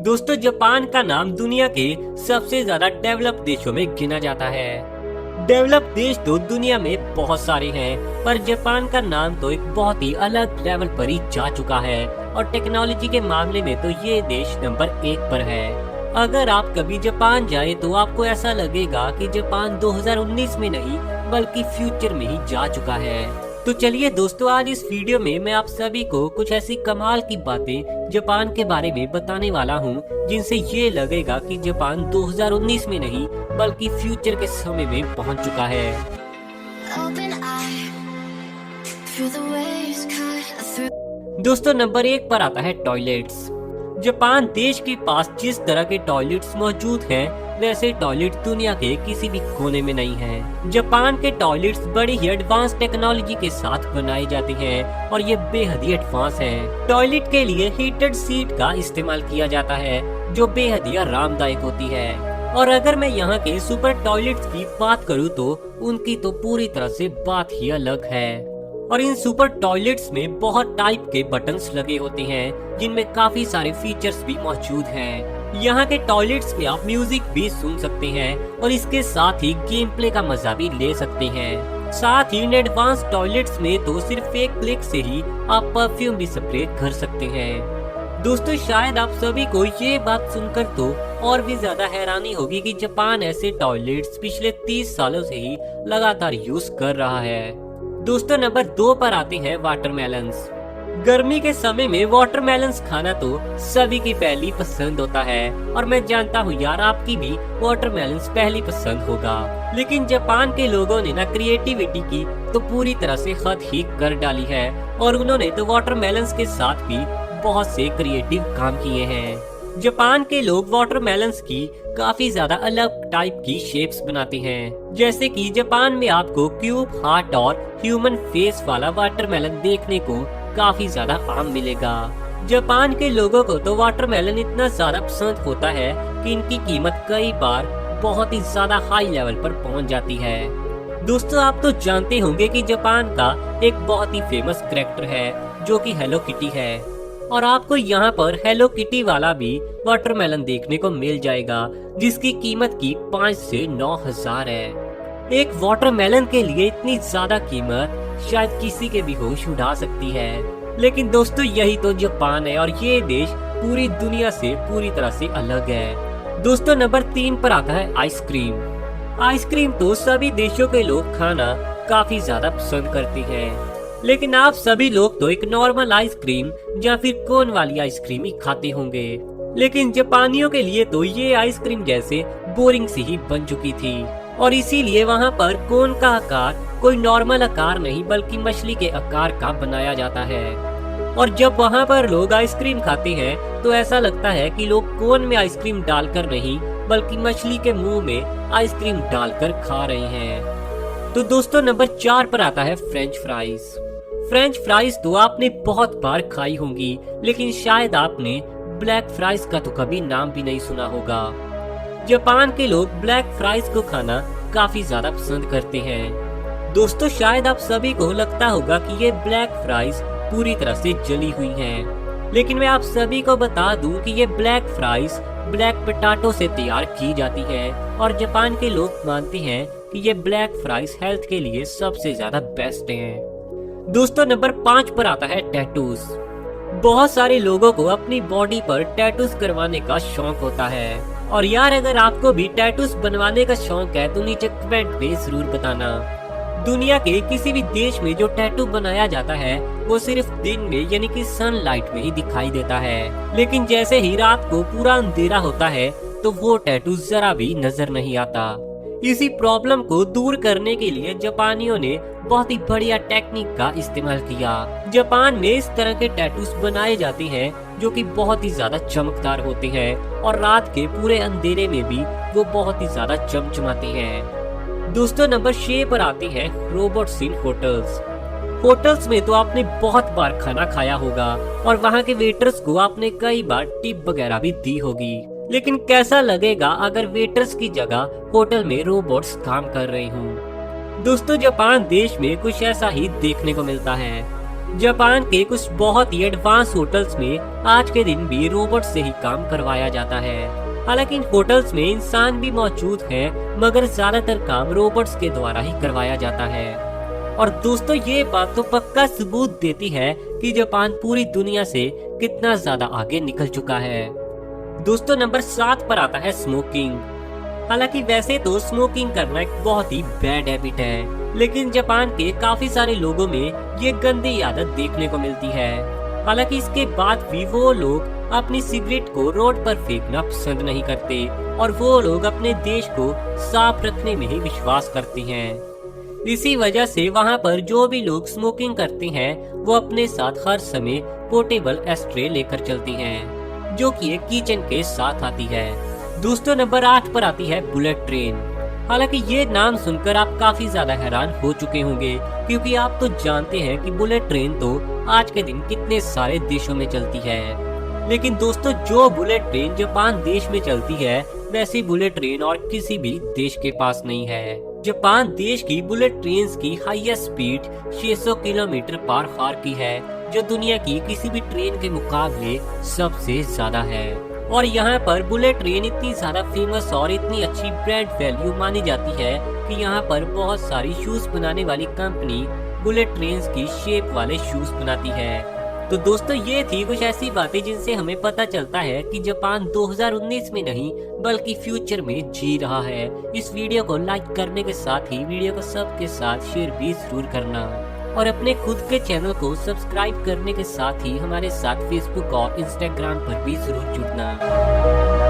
दोस्तों, जापान का नाम दुनिया के सबसे ज्यादा डेवलप देशों में गिना जाता है। डेवलप देश तो दुनिया में बहुत सारे हैं, पर जापान का नाम तो एक बहुत ही अलग लेवल पर ही जा चुका है और टेक्नोलॉजी के मामले में तो ये देश नंबर 1 पर है। अगर आप कभी जापान जाए तो आपको ऐसा लगेगा कि जापान 2019 में नहीं बल्कि फ्यूचर में ही जा चुका है। तो चलिए दोस्तों, आज इस वीडियो में मैं आप सभी को कुछ ऐसी कमाल की बातें जापान के बारे में बताने वाला हूं, जिनसे ये लगेगा कि जापान 2019 में नहीं बल्कि फ्यूचर के समय में पहुंच चुका है। दोस्तों, नंबर 1 पर आता है टॉयलेट्स। जापान देश के पास जिस तरह के टॉयलेट्स मौजूद हैं, वैसे टॉयलेट दुनिया के किसी भी कोने में नहीं है। जापान के टॉयलेट्स बड़ी ही एडवांस टेक्नोलॉजी के साथ बनाए जाते हैं और ये बेहद ही एडवांस है। टॉयलेट के लिए हीटेड सीट का इस्तेमाल किया जाता है, जो बेहद ही आरामदायक होती है। और अगर मैं यहाँ के सुपर टॉयलेट्स की बात करूँ तो उनकी तो पूरी तरह से बात ही अलग है। और इन सुपर टॉयलेट्स में बहुत टाइप के बटन्स लगे होते हैं, जिनमें काफी सारे फीचर्स भी मौजूद हैं। यहाँ के टॉयलेट्स में आप म्यूजिक भी सुन सकते हैं और इसके साथ ही गेम प्ले का मजा भी ले सकते हैं। साथ ही इन एडवांस टॉयलेट्स में तो सिर्फ एक क्लिक से ही आप परफ्यूम भी स्प्रे कर सकते हैं। दोस्तों, शायद आप सभी को ये बात सुनकर तो और भी ज्यादा हैरानी होगी कि जापान ऐसे टॉयलेट्स पिछले 30 सालों से ही लगातार यूज कर रहा है। दोस्तों, नंबर 2 पर आते हैं वाटरमेलन्स। गर्मी के समय में वाटरमेलन्स खाना तो सभी की पहली पसंद होता है और मैं जानता हूँ यार, आपकी भी वाटरमेलन्स पहली पसंद होगा। लेकिन जापान के लोगों ने ना क्रिएटिविटी की तो पूरी तरह से हद ही कर डाली है और उन्होंने तो वाटरमेलन्स के साथ भी बहुत से क्रिएटिव काम किए हैं। जापान के लोग वाटरमेलन्स की काफी ज्यादा अलग टाइप की शेप्स बनाते हैं, जैसे कि जापान में आपको क्यूब, हार्ट और ह्यूमन फेस वाला वाटरमेलन देखने को काफी ज्यादा आम मिलेगा। जापान के लोगों को तो वाटरमेलन इतना ज्यादा पसंद होता है कि इनकी कीमत कई बार बहुत ही ज्यादा हाई लेवल पर पहुंच जाती है। दोस्तों, आप तो जानते होंगे कि जापान का एक बहुत ही फेमस कैरेक्टर है जो कि हेलो किटी है और आपको यहाँ पर हेलो किटी वाला भी वाटरमेलन देखने को मिल जाएगा, जिसकी कीमत की 5 से 9 हजार है। एक वाटरमेलन के लिए इतनी ज्यादा कीमत शायद किसी के भी होश उड़ा सकती है। लेकिन दोस्तों, यही तो जापान है और ये देश पूरी दुनिया से पूरी तरह से अलग है। दोस्तों, नंबर 3 पर आता है आइसक्रीम। आइसक्रीम तो सभी देशों के लोग खाना काफी ज्यादा पसंद करते हैं, लेकिन आप सभी लोग तो एक नॉर्मल आइसक्रीम या फिर कोन वाली आइसक्रीम ही खाते होंगे। लेकिन जापानियों के लिए तो ये आइसक्रीम जैसे बोरिंग सी ही बन चुकी थी और इसीलिए वहाँ पर कोन का आकार कोई नॉर्मल आकार नहीं बल्कि मछली के आकार का बनाया जाता है। और जब वहाँ पर लोग आइसक्रीम खाते हैं तो ऐसा लगता है कि लोग कोन में आइसक्रीम डालकर नहीं बल्कि मछली के मुंह में आइसक्रीम डालकर खा रहे हैं। तो दोस्तों, नंबर 4 पर आता है फ्रेंच फ्राइज। फ्रेंच फ्राइज तो आपने बहुत बार खाई होंगी, लेकिन शायद आपने ब्लैक फ्राइज का तो कभी नाम भी नहीं सुना होगा। जापान के लोग ब्लैक फ्राइज को खाना काफी ज्यादा पसंद करते हैं। दोस्तों, शायद आप सभी को लगता होगा कि ये ब्लैक फ्राइज पूरी तरह से जली हुई हैं, लेकिन मैं आप सभी को बता दूं कि ये ब्लैक फ्राइज ब्लैक पोटैटो से तैयार की जाती है और जापान के लोग मानते हैं कि ये ब्लैक फ्राइज हेल्थ के लिए सबसे ज्यादा बेस्ट हैं। दोस्तों, नंबर 5 पर आता है टैटूज। बहुत सारे लोगों को अपनी बॉडी पर टैटूज करवाने का शौक होता है और यार, अगर आपको भी टैटूज बनवाने का शौक है तो नीचे कमेंट पे जरूर बताना। दुनिया के किसी भी देश में जो टैटू बनाया जाता है वो सिर्फ दिन में यानी कि सनलाइट में ही दिखाई देता है, लेकिन जैसे ही रात को पूरा अंधेरा होता है तो वो टैटू जरा भी नजर नहीं आता। इसी प्रॉब्लम को दूर करने के लिए जापानियों ने बहुत ही बढ़िया टेक्निक का इस्तेमाल किया। जापान में इस तरह के टैटूज बनाए जाते हैं जो कि बहुत ही ज्यादा चमकदार होते हैं और रात के पूरे अंधेरे में भी वो बहुत ही ज्यादा चमचमाते हैं। दोस्तों, नंबर 6 पर आते हैं रोबोट्स इन होटल्स। होटल्स में तो आपने बहुत बार खाना खाया होगा और वहाँ के वेटर्स को आपने कई बार टिप वगैरह भी दी होगी, लेकिन कैसा लगेगा अगर वेटर्स की जगह होटल में रोबोट्स काम कर रहे हों। दोस्तों, जापान देश में कुछ ऐसा ही देखने को मिलता है। जापान के कुछ बहुत ही एडवांस होटल्स में आज के दिन भी रोबोट से ही काम करवाया जाता है। हालांकि इन होटल्स में इंसान भी मौजूद हैं, मगर ज्यादातर काम रोबोट्स के द्वारा ही करवाया जाता है। और दोस्तों ये बात तो पक्का सबूत देती है कि जापान पूरी दुनिया से कितना ज्यादा आगे निकल चुका है। दोस्तों नंबर 7 पर आता है स्मोकिंग। हालांकि वैसे तो स्मोकिंग करना एक बहुत ही बैड हैबिट है, लेकिन जापान के काफी सारे लोगों में ये गंदी आदत देखने को मिलती है। हालांकि इसके बाद भी वो लोग अपनी सिगरेट को रोड पर फेंकना पसंद नहीं करते और वो लोग अपने देश को साफ रखने में ही विश्वास करते हैं। इसी वजह से वहाँ पर जो भी लोग स्मोकिंग करते हैं वो अपने साथ हर समय पोर्टेबल एस्ट्रे लेकर चलते हैं, जो कि एक किचन के साथ आती है। दोस्तों नंबर 8 पर आती है बुलेट ट्रेन। हालांकि ये नाम सुनकर आप काफी ज्यादा हैरान हो चुके होंगे, क्योंकि आप तो जानते हैं कि बुलेट ट्रेन तो आज के दिन कितने सारे देशों में चलती है। लेकिन दोस्तों जो बुलेट ट्रेन जापान देश में चलती है, वैसी बुलेट ट्रेन और किसी भी देश के पास नहीं है। जापान देश की बुलेट ट्रेन की highest speed 600 kilometre per hour की है, जो दुनिया की किसी भी ट्रेन के मुकाबले सबसे ज्यादा है। और यहाँ पर बुलेट ट्रेन इतनी ज्यादा फेमस और इतनी अच्छी ब्रांड वैल्यू मानी जाती है कि यहाँ पर बहुत सारी शूज बनाने वाली कंपनी बुलेट ट्रेन की शेप वाले शूज बनाती है। तो दोस्तों ये थी कुछ ऐसी बातें जिनसे हमें पता चलता है कि जापान 2019 में नहीं बल्कि फ्यूचर में जी रहा है। इस वीडियो को लाइक करने के साथ ही वीडियो को सबके साथ शेयर भी जरूर करना और अपने खुद के चैनल को सब्सक्राइब करने के साथ ही हमारे साथ फेसबुक और इंस्टाग्राम पर भी जरूर जुड़ना।